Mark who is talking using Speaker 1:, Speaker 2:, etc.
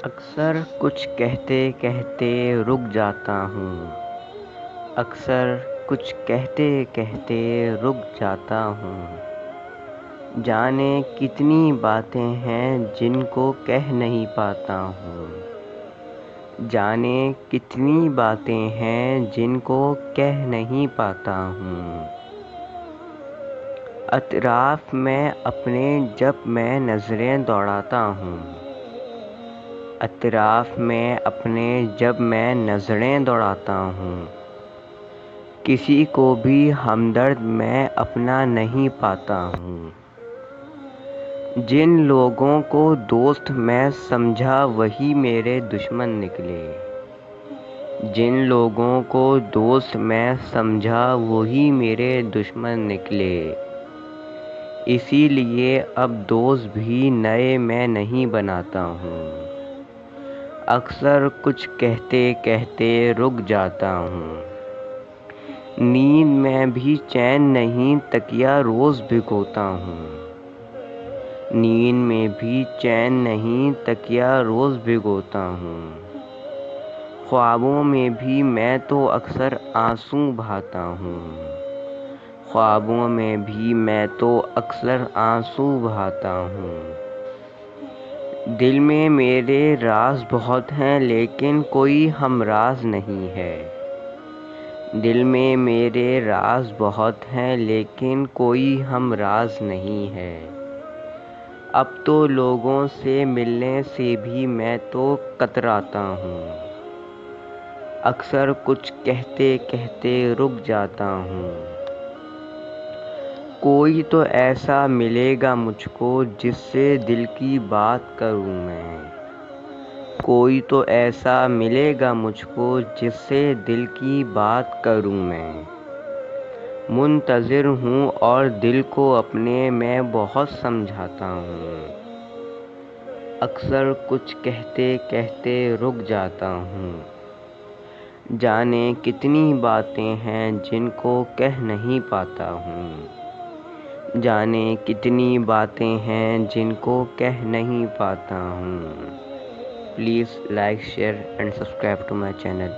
Speaker 1: اکثر کچھ کہتے کہتے رک جاتا ہوں، اکثر کچھ کہتے کہتے رک جاتا ہوں، جانے کتنی باتیں ہیں جن کو کہہ نہیں پاتا ہوں، جانے کتنی باتیں ہیں جن کو کہہ نہیں پاتا ہوں، اطراف میں اپنے جب میں نظریں دوڑاتا ہوں، اطراف میں اپنے جب میں نظریں دوڑاتا ہوں، کسی کو بھی ہمدرد میں اپنا نہیں پاتا ہوں، جن لوگوں کو دوست میں سمجھا وہی میرے دشمن نکلے، جن لوگوں کو دوست میں سمجھا وہی میرے دشمن نکلے، اسی لیے اب دوست بھی نئے میں نہیں بناتا ہوں، اکثر کچھ کہتے کہتے رک جاتا ہوں، نیند میں بھی چین نہیں تکیہ روز بھگوتا ہوں، نیند میں بھی چین نہیں تکیہ روز بھگوتا ہوں، خوابوں میں بھی میں تو اکثر آنسو بہاتا ہوں، خوابوں میں بھی میں تو اکثر آنسو بہاتا ہوں، دل میں میرے راز بہت ہیں لیکن کوئی ہمراز نہیں ہے، دل میں میرے راز بہت ہیں لیکن کوئی ہمراز نہیں ہے، اب تو لوگوں سے ملنے سے بھی میں تو کتراتا ہوں، اکثر کچھ کہتے کہتے رک جاتا ہوں، کوئی تو ایسا ملے گا مجھ کو جس سے دل کی بات کروں میں، کوئی تو ایسا ملے گا مجھ کو جس سے دل کی بات کروں میں، منتظر ہوں اور دل کو اپنے میں بہت سمجھاتا ہوں، اکثر کچھ کہتے کہتے رک جاتا ہوں، جانے کتنی باتیں ہیں جن کو کہہ نہیں پاتا ہوں، جانے کتنی باتیں ہیں جن کو کہہ نہیں پاتا ہوں، please like share and subscribe to my channel.